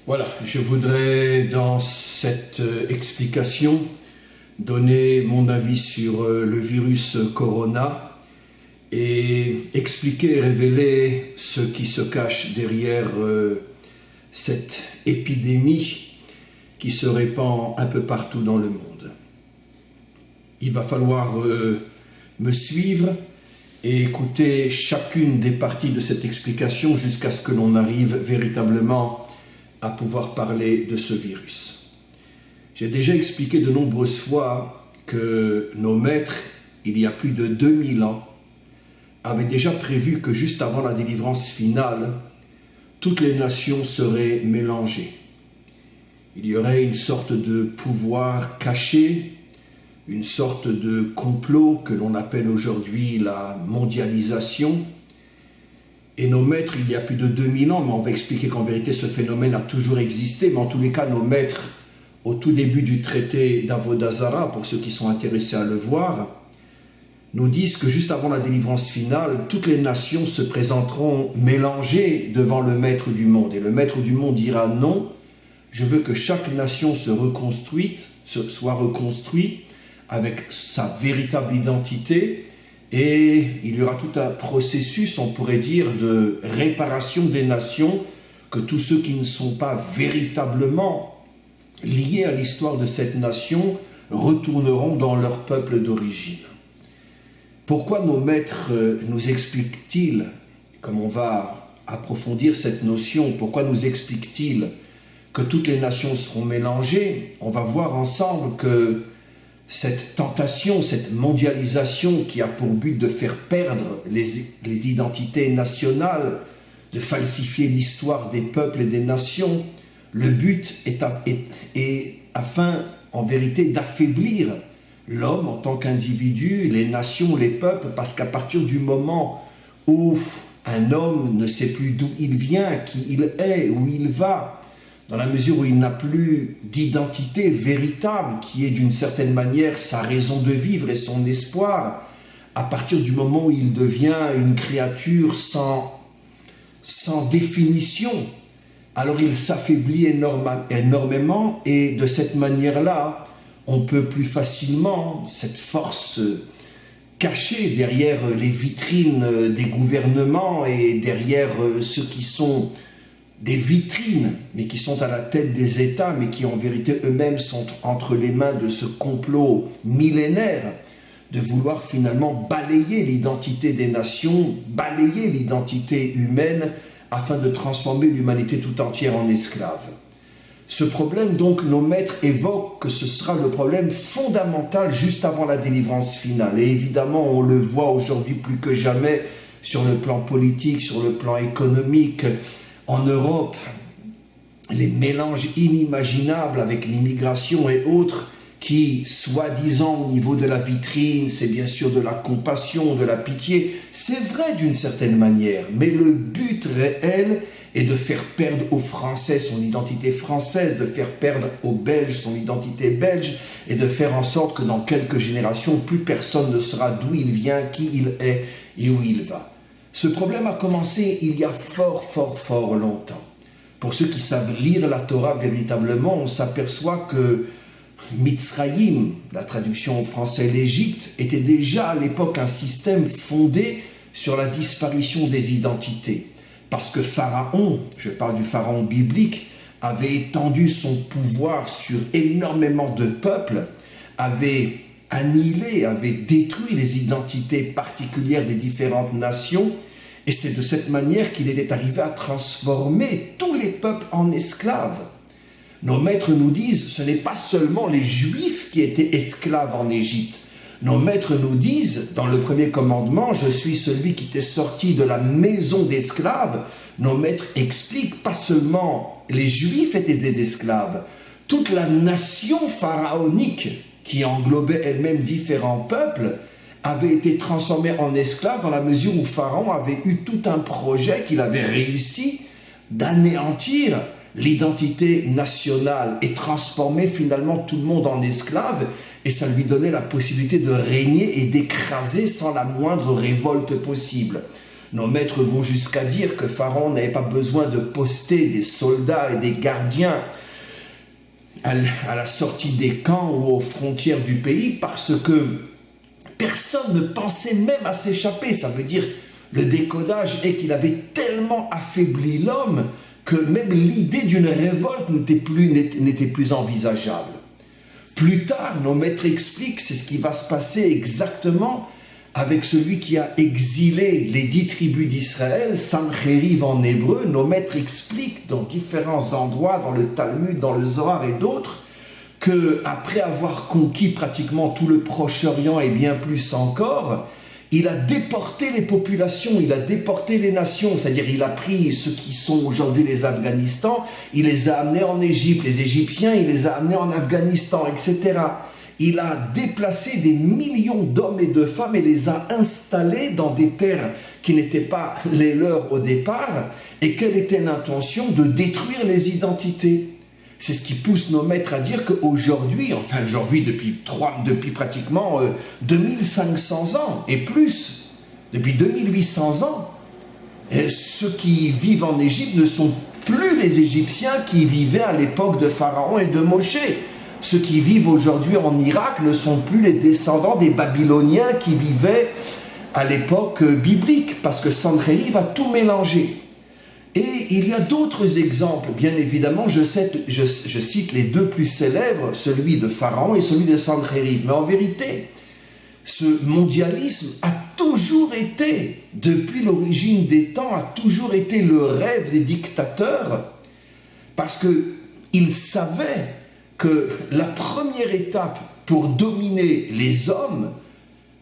Voilà, je voudrais dans cette explication donner mon avis sur le virus Corona et expliquer et révéler ce qui se cache derrière cette épidémie qui se répand un peu partout dans le monde. Il va falloir me suivre et écouter chacune des parties de cette explication jusqu'à ce que l'on arrive véritablement à pouvoir parler de ce virus. J'ai déjà expliqué de nombreuses fois que nos maîtres, il y a plus de 2000 ans, avaient déjà prévu que juste avant la délivrance finale, toutes les nations seraient mélangées. Il y aurait une sorte de pouvoir caché, une sorte de complot que l'on appelle aujourd'hui la mondialisation. Et nos maîtres, il y a plus de 2000 ans, mais on va expliquer qu'en vérité ce phénomène a toujours existé, mais en tous les cas nos maîtres, au tout début du traité d'Avodazara, pour ceux qui sont intéressés à le voir, nous disent que juste avant la délivrance finale, toutes les nations se présenteront mélangées devant le maître du monde. Et le maître du monde dira non, je veux que chaque nation soit reconstruite avec sa véritable identité, et il y aura tout un processus, on pourrait dire, de réparation des nations, que tous ceux qui ne sont pas véritablement liés à l'histoire de cette nation retourneront dans leur peuple d'origine. Pourquoi nos maîtres nous expliquent-ils, comme on va approfondir cette notion, pourquoi nous expliquent-ils que toutes les nations seront mélangées? On va voir ensemble que cette tentation, cette mondialisation qui a pour but de faire perdre les identités nationales, de falsifier l'histoire des peuples et des nations, le but est afin, en vérité, d'affaiblir l'homme en tant qu'individu, les nations, les peuples, parce qu'à partir du moment où un homme ne sait plus d'où il vient, qui il est, où il va, dans la mesure où il n'a plus d'identité véritable, qui est d'une certaine manière sa raison de vivre et son espoir, à partir du moment où il devient une créature sans définition, alors il s'affaiblit énormément, et de cette manière-là, on peut plus facilement, cette force cachée derrière les vitrines des gouvernements et derrière ceux qui sont des vitrines, mais qui sont à la tête des États, mais qui en vérité eux-mêmes sont entre les mains de ce complot millénaire, de vouloir finalement balayer l'identité des nations, balayer l'identité humaine, afin de transformer l'humanité tout entière en esclave. Ce problème, donc, nos maîtres évoquent que ce sera le problème fondamental juste avant la délivrance finale. Et évidemment, on le voit aujourd'hui plus que jamais sur le plan politique, sur le plan économique. En Europe, les mélanges inimaginables avec l'immigration et autres qui, soi-disant au niveau de la vitrine, c'est bien sûr de la compassion, de la pitié, c'est vrai d'une certaine manière, mais le but réel est de faire perdre aux Français son identité française, de faire perdre aux Belges son identité belge, et de faire en sorte que dans quelques générations, plus personne ne saura d'où il vient, qui il est et où il va. Ce problème a commencé il y a fort longtemps. Pour ceux qui savent lire la Torah véritablement, on s'aperçoit que Mitzrayim, la traduction en français l'Égypte, était déjà à l'époque un système fondé sur la disparition des identités. Parce que Pharaon, je parle du Pharaon biblique, avait étendu son pouvoir sur énormément de peuples, avait annihilé, avait détruit les identités particulières des différentes nations, et c'est de cette manière qu'il était arrivé à transformer tous les peuples en esclaves. Nos maîtres nous disent, ce n'est pas seulement les Juifs qui étaient esclaves en Égypte. Nos maîtres nous disent, dans le premier commandement, « Je suis celui qui t'est sorti de la maison d'esclaves ». Nos maîtres expliquent, pas seulement les Juifs étaient des esclaves, toute la nation pharaonique, qui englobait elle-même différents peuples, avait été transformée en esclaves dans la mesure où Pharaon avait eu tout un projet qu'il avait réussi d'anéantir l'identité nationale et transformer finalement tout le monde en esclaves, et ça lui donnait la possibilité de régner et d'écraser sans la moindre révolte possible. Nos maîtres vont jusqu'à dire que Pharaon n'avait pas besoin de poster des soldats et des gardiens à la sortie des camps ou aux frontières du pays parce que personne ne pensait même à s'échapper. Ça veut dire, le décodage est qu'il avait tellement affaibli l'homme que même l'idée d'une révolte n'était plus envisageable. Plus tard, nos maîtres expliquent, c'est ce qui va se passer exactement avec celui qui a exilé les 10 tribus d'Israël, Sancheriv en hébreu. Nos maîtres expliquent dans différents endroits, dans le Talmud, dans le Zohar et d'autres, qu'après avoir conquis pratiquement tout le Proche-Orient et bien plus encore, il a déporté les populations, il a déporté les nations, c'est-à-dire il a pris ceux qui sont aujourd'hui les Afghanistan, il les a amenés en Égypte, les Égyptiens, il les a amenés en Afghanistan, etc. Il a déplacé des millions d'hommes et de femmes et les a installés dans des terres qui n'étaient pas les leurs au départ. Et quelle était l'intention? De détruire les identités. C'est ce qui pousse nos maîtres à dire qu'aujourd'hui, enfin aujourd'hui depuis pratiquement 2500 ans et plus, depuis 2800 ans, ceux qui vivent en Égypte ne sont plus les Égyptiens qui vivaient à l'époque de Pharaon et de Moshe. Ceux qui vivent aujourd'hui en Irak ne sont plus les descendants des Babyloniens qui vivaient à l'époque biblique, parce que Sancheriv a tout mélangé. Et il y a d'autres exemples, bien évidemment, je cite les deux plus célèbres, celui de Pharaon et celui de Sancheriv. Mais en vérité, ce mondialisme a toujours été, depuis l'origine des temps, a toujours été le rêve des dictateurs, parce qu'ils savaient que la première étape pour dominer les hommes,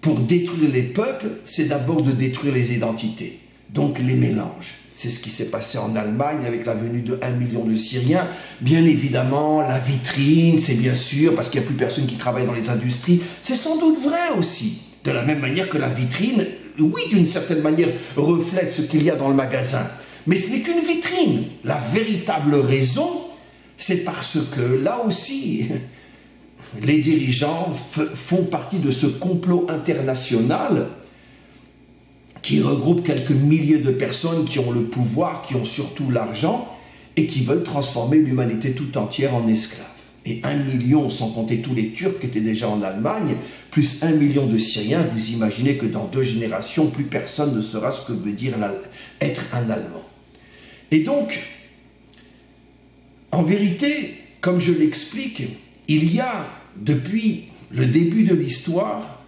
pour détruire les peuples, c'est d'abord de détruire les identités, donc les mélanges. C'est ce qui s'est passé en Allemagne avec la venue de 1 million de Syriens. Bien évidemment, la vitrine, c'est bien sûr, parce qu'il n'y a plus personne qui travaille dans les industries. C'est sans doute vrai aussi. De la même manière que la vitrine, oui, d'une certaine manière, reflète ce qu'il y a dans le magasin. Mais ce n'est qu'une vitrine. La véritable raison, c'est parce que là aussi, les dirigeants font partie de ce complot international qui regroupe quelques milliers de personnes qui ont le pouvoir, qui ont surtout l'argent et qui veulent transformer l'humanité tout entière en esclaves. Et 1 million, sans compter tous les Turcs qui étaient déjà en Allemagne, plus 1 million de Syriens, vous imaginez que dans 2 générations, plus personne ne saura ce que veut dire être un Allemand. Et donc, en vérité, comme je l'explique, il y a, depuis le début de l'histoire,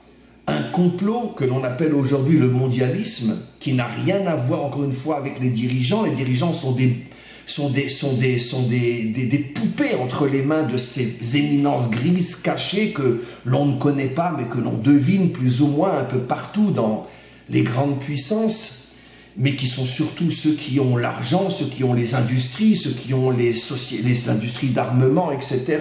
un complot que l'on appelle aujourd'hui le mondialisme, qui n'a rien à voir, encore une fois, avec les dirigeants. Les dirigeants sont des poupées entre les mains de ces éminences grises cachées que l'on ne connaît pas, mais que l'on devine plus ou moins un peu partout dans les grandes puissances, mais qui sont surtout ceux qui ont l'argent, ceux qui ont les industries, ceux qui ont les industries d'armement, etc.,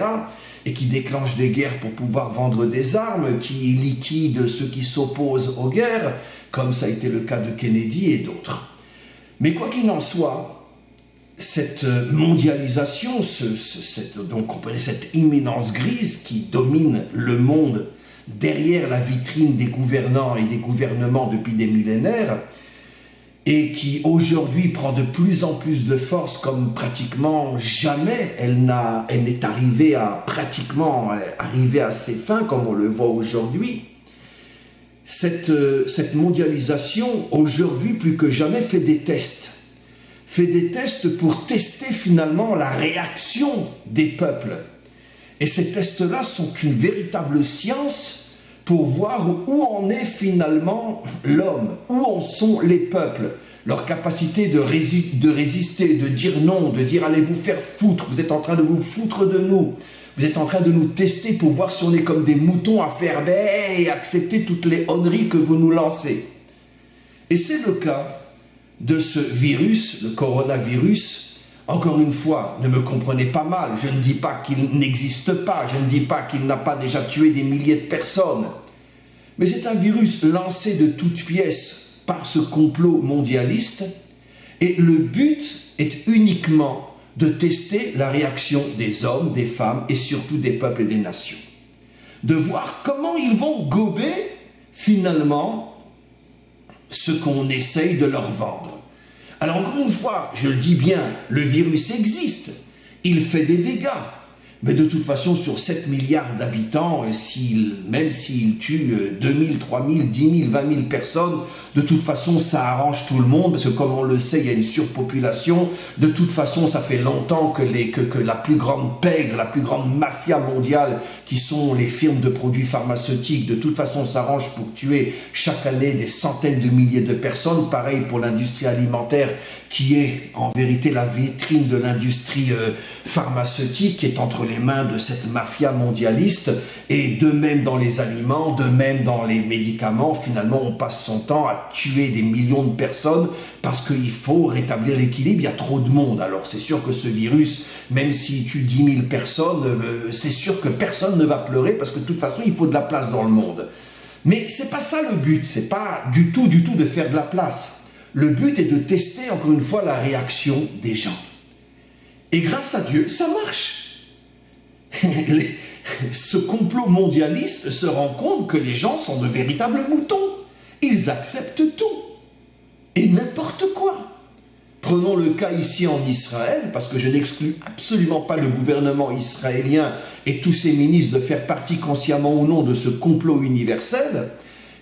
et qui déclenchent des guerres pour pouvoir vendre des armes, qui liquident ceux qui s'opposent aux guerres, comme ça a été le cas de Kennedy et d'autres. Mais quoi qu'il en soit, cette mondialisation, donc on connaît cette imminence grise qui domine le monde derrière la vitrine des gouvernants et des gouvernements depuis des millénaires, et qui aujourd'hui prend de plus en plus de force comme pratiquement jamais elle n'est arrivée à ses fins comme on le voit aujourd'hui. Cette mondialisation aujourd'hui plus que jamais fait des tests pour tester finalement la réaction des peuples. Et ces tests-là sont une véritable science pour voir où en est finalement l'homme, où en sont les peuples, leur capacité de résister, de dire non, de dire allez vous faire foutre, vous êtes en train de vous foutre de nous, vous êtes en train de nous tester pour voir si on est comme des moutons à faire et accepter toutes les honneries que vous nous lancez. Et c'est le cas de ce virus, le coronavirus. Encore une fois, ne me comprenez pas mal, je ne dis pas qu'il n'existe pas, je ne dis pas qu'il n'a pas déjà tué des milliers de personnes. Mais c'est un virus lancé de toutes pièces par ce complot mondialiste et le but est uniquement de tester la réaction des hommes, des femmes et surtout des peuples et des nations. De voir comment ils vont gober finalement ce qu'on essaye de leur vendre. Alors encore une fois, je le dis bien, le virus existe, il fait des dégâts. Mais de toute façon, sur 7 milliards d'habitants, même s'il tue 2000, 3000, 10 000, 20 000 personnes, de toute façon, ça arrange tout le monde, parce que comme on le sait, il y a une surpopulation. De toute façon, ça fait longtemps que la plus grande pègre, la plus grande mafia mondiale, qui sont les firmes de produits pharmaceutiques, de toute façon, s'arrange pour tuer chaque année des centaines de milliers de personnes. Pareil pour l'industrie alimentaire, qui est en vérité la vitrine de l'industrie pharmaceutique, qui est entre les mains de cette mafia mondialiste, et de même dans les aliments, de même dans les médicaments. Finalement, on passe son temps à tuer des millions de personnes parce qu'il faut rétablir l'équilibre, il y a trop de monde. Alors c'est sûr que ce virus, même s'il tue 10 000 personnes, c'est sûr que personne ne va pleurer parce que de toute façon, il faut de la place dans le monde. Mais c'est pas ça le but, c'est pas du tout de faire de la place. Le but est de tester encore une fois la réaction des gens. Et grâce à Dieu, ça marche. Ce complot mondialiste se rend compte que les gens sont de véritables moutons. Ils acceptent tout. Et n'importe quoi. Prenons le cas ici en Israël, parce que je n'exclus absolument pas le gouvernement israélien et tous ses ministres de faire partie consciemment ou non de ce complot universel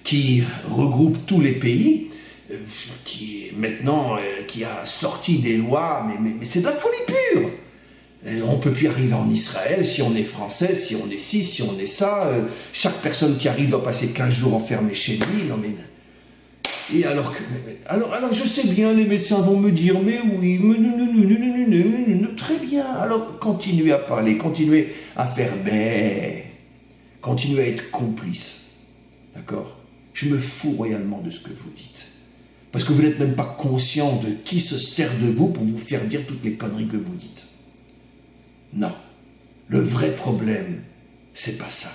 qui regroupe tous les pays, qui a sorti des lois, mais c'est de la folie pure. On ne peut plus arriver en Israël si on est français, si on est ci, si on est ça. Chaque personne qui arrive doit passer 15 jours enfermée chez lui. Non mais... Et alors je sais bien, les médecins vont me dire, mais oui, très bien. Alors continuez à parler, continuez à faire continuez à être complice. D'accord? Je me fous royalement de ce que vous dites. Parce que vous n'êtes même pas conscient de qui se sert de vous pour vous faire dire toutes les conneries que vous dites. Non. Le vrai problème, c'est pas ça.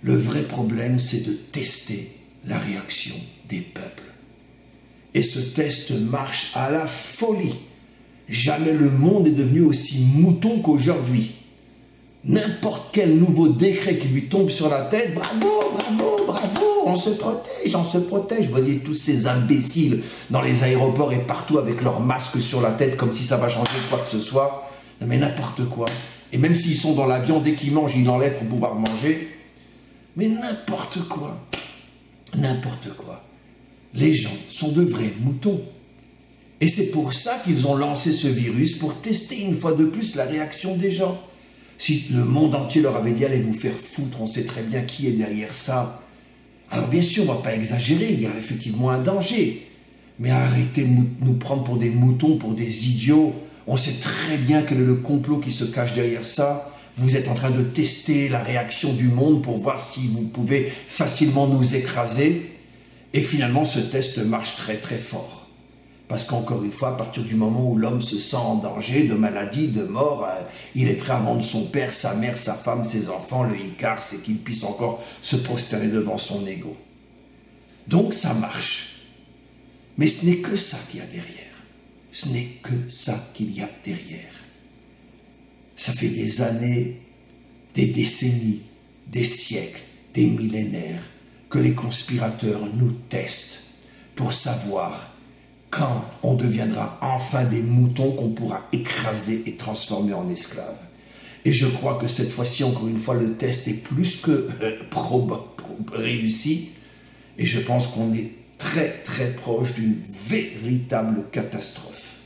Le vrai problème, c'est de tester la réaction des peuples. Et ce test marche à la folie. Jamais le monde est devenu aussi mouton qu'aujourd'hui. N'importe quel nouveau décret qui lui tombe sur la tête, bravo, bravo, bravo, on se protège. Vous voyez tous ces imbéciles dans les aéroports et partout avec leurs masques sur la tête comme si ça va changer quoi que ce soit. Non mais n'importe quoi. Et même s'ils sont dans l'avion, dès qu'ils mangent, ils l'enlèvent pour pouvoir manger. Mais n'importe quoi. N'importe quoi. Les gens sont de vrais moutons. Et c'est pour ça qu'ils ont lancé ce virus, pour tester une fois de plus la réaction des gens. Si le monde entier leur avait dit « allez vous faire foutre, on sait très bien qui est derrière ça », alors bien sûr, on ne va pas exagérer, il y a effectivement un danger. Mais arrêtez de nous prendre pour des moutons, pour des idiots. On sait très bien quel est le complot qui se cache derrière ça. Vous êtes en train de tester la réaction du monde pour voir si vous pouvez facilement nous écraser. Et finalement, ce test marche très très fort. Parce qu'encore une fois, à partir du moment où l'homme se sent en danger, de maladie, de mort, il est prêt à vendre son père, sa mère, sa femme, ses enfants. Le hicard, c'est qu'il puisse encore se prosterner devant son ego. Donc ça marche. Mais ce n'est que ça qu'il y a derrière. Ce n'est que ça qu'il y a derrière. Ça fait des années, des décennies, des siècles, des millénaires que les conspirateurs nous testent pour savoir quand on deviendra enfin des moutons qu'on pourra écraser et transformer en esclaves. Et je crois que cette fois-ci, encore une fois, le test est plus que réussi. Et je pense qu'on est très très proche d'une véritable catastrophe.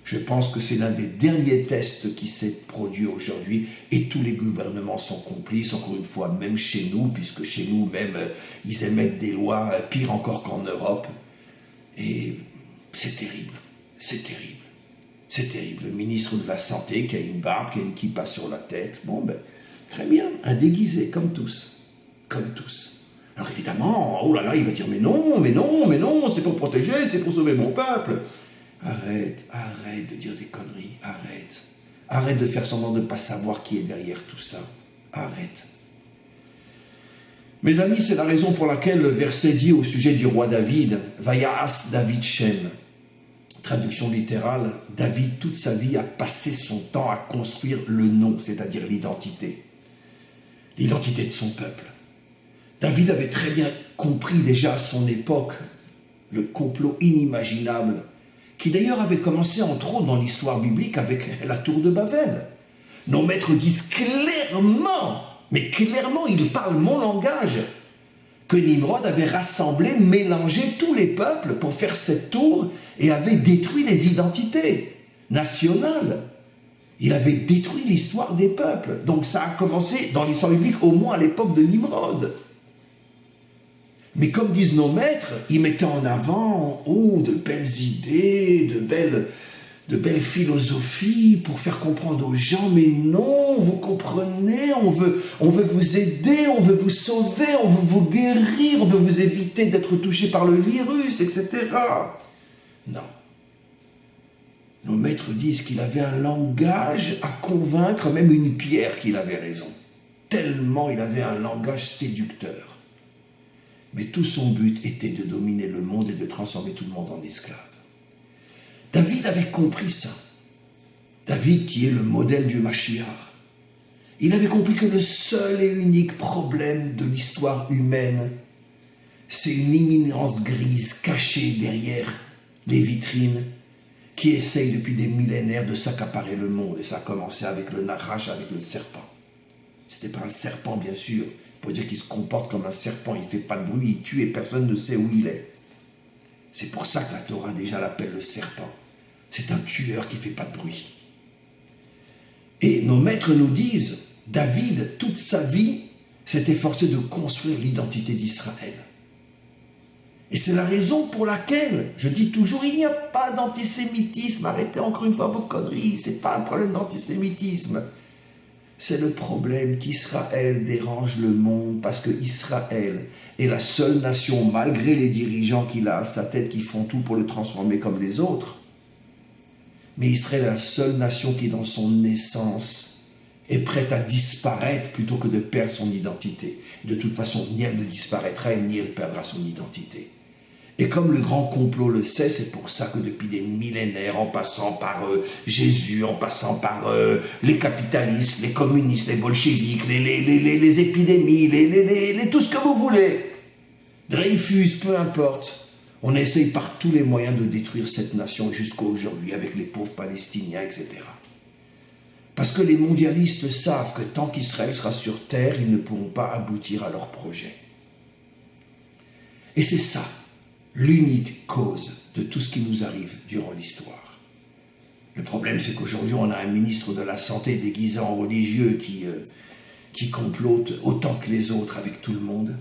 Je pense que c'est l'un des derniers tests qui s'est produit aujourd'hui et tous les gouvernements sont complices, encore une fois, même chez nous, puisque chez nous même, ils émettent des lois pires encore qu'en Europe. Et c'est terrible, c'est terrible, c'est terrible. Le ministre de la Santé qui a une barbe, qui a une kippa sur la tête, bon ben, très bien, un déguisé, comme tous, comme tous. Alors évidemment, oh là là, il va dire, mais non, c'est pour protéger, c'est pour sauver mon peuple. Arrête de dire des conneries, arrête. Arrête de faire semblant de ne pas savoir qui est derrière tout ça. Arrête. Mes amis, c'est la raison pour laquelle le verset dit au sujet du roi David, « Vayaas David Shem ». Traduction littérale, David, toute sa vie, a passé son temps à construire le nom, c'est-à-dire l'identité. L'identité de son peuple. David avait très bien compris déjà à son époque le complot inimaginable, qui d'ailleurs avait commencé entre autres dans l'histoire biblique avec la tour de Babel. Nos maîtres disent clairement, mais clairement, ils parlent mon langage, que Nimrod avait rassemblé, mélangé tous les peuples pour faire cette tour et avait détruit les identités nationales. Il avait détruit l'histoire des peuples. Donc ça a commencé dans l'histoire biblique, au moins à l'époque de Nimrod. Mais comme disent nos maîtres, ils mettaient en avant de belles idées, de belles philosophies pour faire comprendre aux gens, mais non, vous comprenez, on veut vous aider, on veut vous sauver, on veut vous guérir, on veut vous éviter d'être touché par le virus, etc. Non. Nos maîtres disent qu'il avait un langage à convaincre même une pierre qu'il avait raison. Tellement il avait un langage séducteur. Mais tout son but était de dominer le monde et de transformer tout le monde en esclaves. David avait compris ça. David qui est le modèle du Mashiach. Il avait compris que le seul et unique problème de l'histoire humaine, c'est une imminence grise cachée derrière les vitrines qui essaye depuis des millénaires de s'accaparer le monde. Et ça a commencé avec le Nachash, avec le serpent. C'était pas un serpent, bien sûr. Il faut dire qu'il se comporte comme un serpent. Il ne fait pas de bruit, il tue et personne ne sait où il est. C'est pour ça que la Torah déjà l'appelle le serpent. C'est un tueur qui ne fait pas de bruit. Et nos maîtres nous disent, David, toute sa vie, s'est efforcé de construire l'identité d'Israël. Et c'est la raison pour laquelle, je dis toujours, il n'y a pas d'antisémitisme. Arrêtez encore une fois vos conneries, ce n'est pas un problème d'antisémitisme. C'est le problème qu'Israël dérange le monde parce que Israël est la seule nation, malgré les dirigeants qu'il a à sa tête qui font tout pour le transformer comme les autres. Mais Israël est la seule nation qui, dans son essence, est prête à disparaître plutôt que de perdre son identité. De toute façon, ni elle ne disparaîtra, ni elle perdra son identité. Et comme le grand complot le sait, c'est pour ça que depuis des millénaires, en passant par Jésus, en passant par les capitalistes, les communistes, les bolcheviks, les épidémies, tout ce que vous voulez, Dreyfus, peu importe, on essaye par tous les moyens de détruire cette nation jusqu'à aujourd'hui avec les pauvres Palestiniens, etc. Parce que les mondialistes savent que tant qu'Israël sera sur terre, ils ne pourront pas aboutir à leur projet. Et c'est ça, l'unique cause de tout ce qui nous arrive durant l'histoire. Le problème, c'est qu'aujourd'hui, on a un ministre de la Santé déguisé en religieux qui complote autant que les autres avec tout le monde.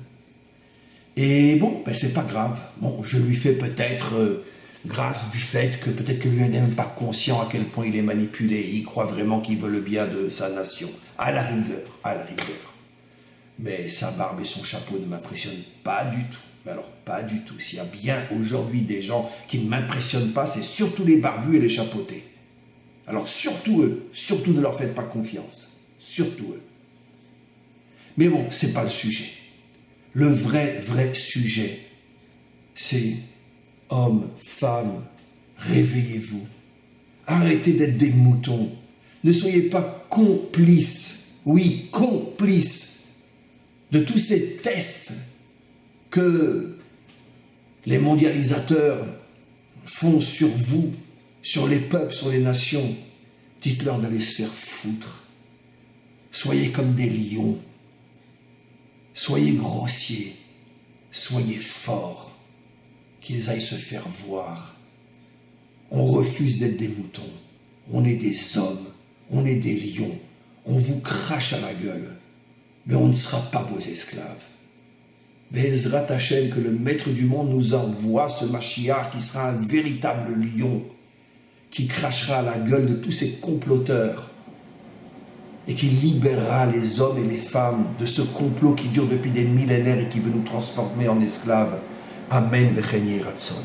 Et bon, c'est pas grave. Bon, je lui fais peut-être grâce du fait que peut-être que lui n'est même pas conscient à quel point il est manipulé. Il croit vraiment qu'il veut le bien de sa nation. À la rigueur. Mais sa barbe et son chapeau ne m'impressionnent pas du tout. Mais alors, pas du tout. S'il y a bien aujourd'hui des gens qui ne m'impressionnent pas, c'est surtout les barbus et les chapeautés. Alors, surtout eux. Surtout ne leur faites pas confiance. Surtout eux. Mais bon, c'est pas le sujet. Le vrai sujet, c'est hommes, femmes, réveillez-vous. Arrêtez d'être des moutons. Ne soyez pas complices, oui, complices de tous ces tests que les mondialisateurs font sur vous, sur les peuples, sur les nations. Dites-leur d'aller se faire foutre. Soyez comme des lions. Soyez grossiers, soyez forts, qu'ils aillent se faire voir. On refuse d'être des moutons, on est des hommes, on est des lions, on vous crache à la gueule, mais on ne sera pas vos esclaves. Be'ezrat Hashem, que le maître du monde nous envoie ce Mashiach qui sera un véritable lion, qui crachera à la gueule de tous ces comploteurs, et qui libérera les hommes et les femmes de ce complot qui dure depuis des millénaires et qui veut nous transformer en esclaves. Amen v'chen yeh ratzon.